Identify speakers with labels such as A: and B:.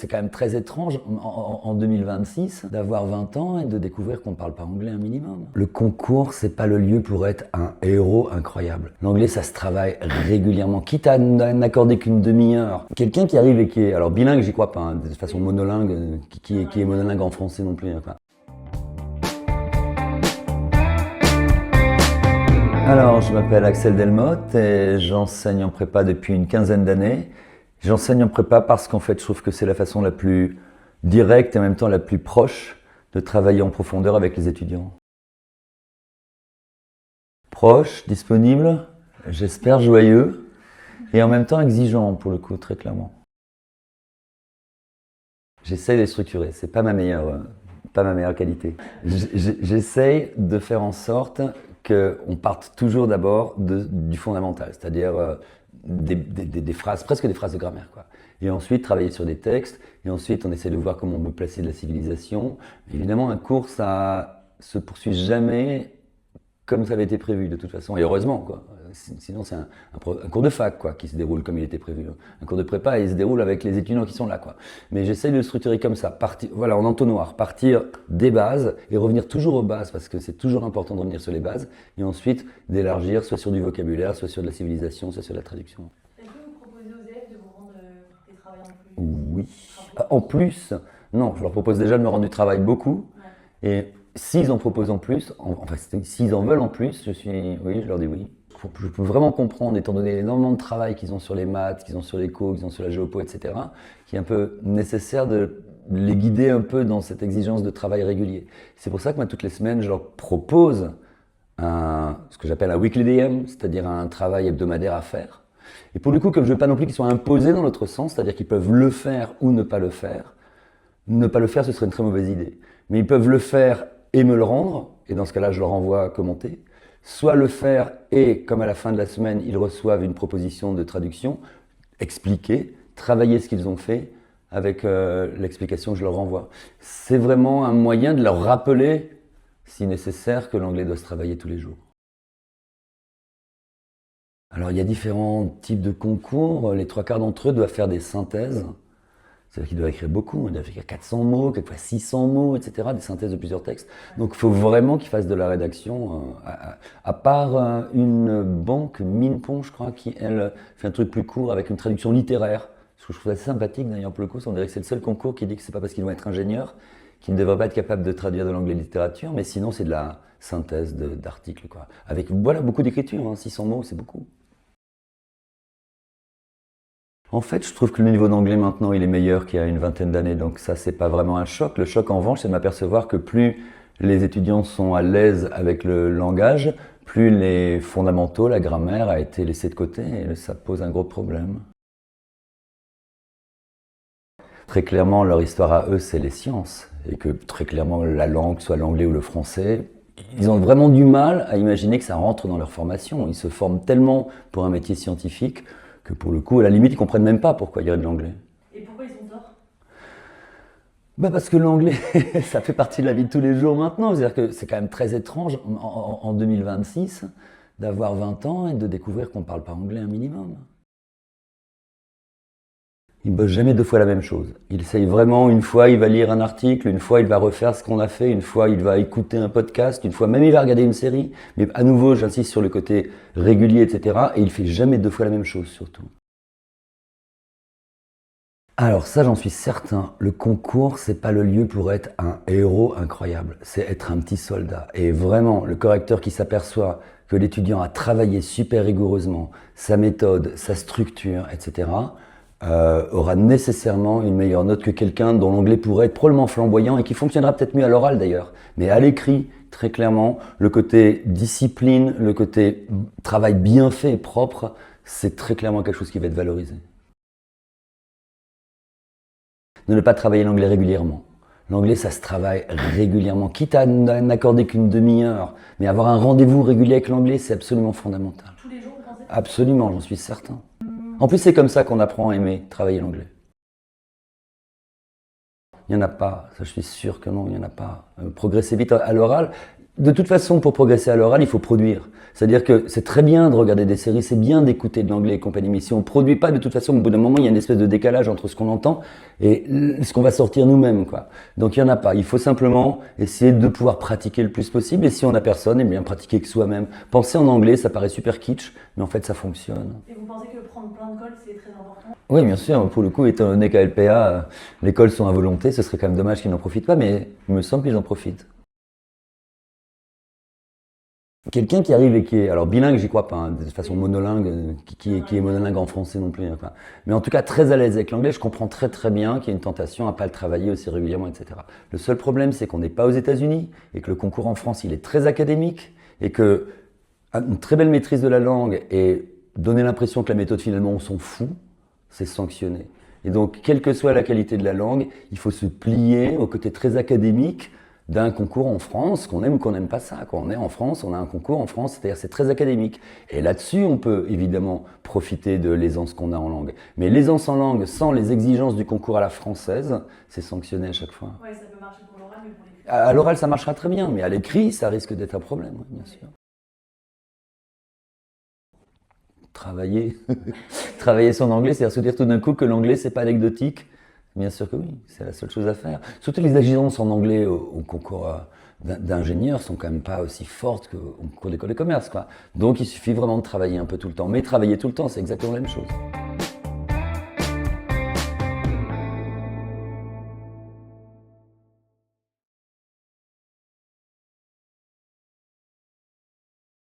A: C'est quand même très étrange en 2026 d'avoir 20 ans et de découvrir qu'on ne parle pas anglais un minimum. Le concours, c'est pas le lieu pour être un héros incroyable. L'anglais, ça se travaille régulièrement, quitte à n'accorder qu'une demi-heure. Quelqu'un qui arrive et qui est, alors bilingue, j'y crois pas, hein, de façon monolingue, qui est monolingue en français non plus. Enfin. Alors, je m'appelle Axel Delmotte et j'enseigne en prépa depuis une quinzaine d'années. J'enseigne en prépa parce qu'en fait, je trouve que c'est la façon la plus directe et en même temps la plus proche de travailler en profondeur avec les étudiants. Proche, disponible, j'espère joyeux et en même temps exigeant pour le coup, très clairement. J'essaye de les structurer, c'est pas ma meilleure qualité. J'essaye de faire en sorte qu'on parte toujours d'abord du fondamental, c'est-à-dire des phrases, presque des phrases de grammaire, quoi. Et ensuite travailler sur des textes, et ensuite on essaie de voir comment on peut placer de la civilisation. Évidemment, un cours, ça se poursuit jamais comme ça avait été prévu de toute façon, et heureusement, quoi. Sinon c'est un cours de fac, quoi, qui se déroule comme il était prévu. Un cours de prépa, il se déroule avec les étudiants qui sont là, quoi. Mais j'essaye de le structurer comme ça, voilà, en entonnoir, partir des bases et revenir toujours aux bases, parce que c'est toujours important de revenir sur les bases, et ensuite d'élargir soit sur du vocabulaire, soit sur de la civilisation, soit sur de la traduction.
B: Est-ce que vous proposez aux élèves de vous rendre des travails en plus?
A: Oui. En plus, non, je leur propose déjà de me rendre du travail beaucoup, ouais. Et s'ils en proposent en plus, enfin s'ils en veulent en plus, oui, je leur dis oui. Je peux vraiment comprendre, étant donné l'énormément de travail qu'ils ont sur les maths, qu'ils ont sur l'éco, qu'ils ont sur la géopo, etc., qu'il est un peu nécessaire de les guider un peu dans cette exigence de travail régulier. C'est pour ça que moi, toutes les semaines, je leur propose ce que j'appelle un weekly DM, c'est-à-dire un travail hebdomadaire à faire. Et pour le coup, comme je ne veux pas non plus qu'ils soient imposés dans l'autre sens, c'est-à-dire qu'ils peuvent le faire ou ne pas le faire, ce serait une très mauvaise idée. Mais ils peuvent le faire et me le rendre, et dans ce cas-là, je leur envoie commenter. Soit le faire et, comme à la fin de la semaine, ils reçoivent une proposition de traduction, expliquer, travailler ce qu'ils ont fait avec l'explication que je leur renvoie. C'est vraiment un moyen de leur rappeler, si nécessaire, que l'anglais doit se travailler tous les jours. Alors, il y a différents types de concours. Les 3/4 d'entre eux doivent faire des synthèses. C'est-à-dire qu'ils doivent écrire beaucoup, ils doivent écrire 400 mots, quelquefois 600 mots, etc., des synthèses de plusieurs textes. Donc il faut vraiment qu'ils fassent de la rédaction, à part une banque, Minpon, je crois, qui, elle, fait un truc plus court avec une traduction littéraire. Ce que je trouve assez sympathique, d'ailleurs, pour le coup, on dirait que c'est le seul concours qui dit que c'est pas parce qu'ils vont être ingénieurs qu'ils ne devraient pas être capables de traduire de l'anglais littérature, mais sinon c'est de la synthèse d'articles, quoi. Avec, voilà, beaucoup d'écriture, hein, 600 mots, c'est beaucoup. En fait, je trouve que le niveau d'anglais maintenant, il est meilleur qu'il y a une vingtaine d'années, donc ça, c'est pas vraiment un choc. Le choc, en revanche, c'est de m'apercevoir que plus les étudiants sont à l'aise avec le langage, plus les fondamentaux, la grammaire, a été laissée de côté, et ça pose un gros problème. Très clairement, leur histoire à eux, c'est les sciences, et que très clairement, la langue, soit l'anglais ou le français, ils ont vraiment du mal à imaginer que ça rentre dans leur formation. Ils se forment tellement pour un métier scientifique que pour le coup, à la limite, ils ne comprennent même pas pourquoi il y a de l'anglais.
B: Et pourquoi ils ont tort?
A: Parce que l'anglais, ça fait partie de la vie de tous les jours maintenant. C'est-à-dire que c'est quand même très étrange en 2026 d'avoir 20 ans et de découvrir qu'on ne parle pas anglais un minimum. Il ne bosse jamais 2 fois la même chose. Il essaye vraiment, une fois il va lire un article, une fois il va refaire ce qu'on a fait, une fois il va écouter un podcast, une fois même il va regarder une série. Mais à nouveau, j'insiste sur le côté régulier, etc. Et il ne fait jamais 2 fois la même chose, surtout. Alors ça, j'en suis certain, le concours, c'est pas le lieu pour être un héros incroyable, c'est être un petit soldat. Et vraiment, le correcteur qui s'aperçoit que l'étudiant a travaillé super rigoureusement, sa méthode, sa structure, etc., aura nécessairement une meilleure note que quelqu'un dont l'anglais pourrait être probablement flamboyant et qui fonctionnera peut-être mieux à l'oral d'ailleurs. Mais à l'écrit, très clairement, le côté discipline, le côté travail bien fait et propre, c'est très clairement quelque chose qui va être valorisé. De ne pas travailler l'anglais régulièrement. L'anglais, ça se travaille régulièrement, quitte à n'accorder qu'une demi-heure. Mais avoir un rendez-vous régulier avec l'anglais, c'est absolument fondamental.
B: Tous les jours, vous pensez?
A: Absolument, j'en suis certain. En plus, c'est comme ça qu'on apprend à aimer travailler l'anglais. Il n'y en a pas, ça je suis sûr que non, il n'y en a pas. Progresser vite à l'oral, De toute façon, pour progresser à l'oral, il faut produire. C'est-à-dire que c'est très bien de regarder des séries, c'est bien d'écouter de l'anglais et compagnie, mais si on ne produit pas, de toute façon, au bout d'un moment, il y a une espèce de décalage entre ce qu'on entend et ce qu'on va sortir nous-mêmes, quoi. Donc il n'y en a pas. Il faut simplement essayer de pouvoir pratiquer le plus possible, et si on n'a personne, eh bien pratiquer que soi-même. Penser en anglais, ça paraît super kitsch, mais en fait, ça fonctionne.
B: Et vous pensez que prendre plein de cols, c'est très important?
A: Oui, bien sûr, pour le coup, étant donné qu'à LPA, les cols sont à volonté, ce serait quand même dommage qu'ils n'en profitent pas, mais il me semble qu'ils en profitent. Quelqu'un qui arrive et qui est, alors bilingue, j'y crois pas, hein, de façon monolingue, qui est monolingue en français non plus, hein, quoi. Mais en tout cas très à l'aise avec l'anglais, je comprends très très bien qu'il y a une tentation à pas le travailler aussi régulièrement, etc. Le seul problème, c'est qu'on n'est pas aux États-Unis et que le concours en France, il est très académique et que une très belle maîtrise de la langue et donner l'impression que la méthode finalement on s'en fout, c'est sanctionné. Et donc, quelle que soit la qualité de la langue, il faut se plier au côté très académique d'un concours en France, qu'on aime ou qu'on n'aime pas ça. Quand on est en France, on a un concours en France, c'est-à-dire c'est très académique. Et là-dessus, on peut évidemment profiter de l'aisance qu'on a en langue. Mais l'aisance en langue, sans les exigences du concours à la française, c'est sanctionné à chaque fois.
B: Ouais, ça peut marcher pour l'oral, mais pour l'écrit.
A: À l'oral, ça marchera très bien, mais à l'écrit, ça risque d'être un problème, oui, bien sûr. Travailler, travailler son anglais, c'est-à-dire se dire tout d'un coup que l'anglais, c'est pas anecdotique. Bien sûr que oui, c'est la seule chose à faire. Surtout les exigences en anglais au concours d'ingénieurs sont quand même pas aussi fortes qu'au concours d'école de commerce, quoi. Donc il suffit vraiment de travailler un peu tout le temps. Mais travailler tout le temps, c'est exactement la même chose.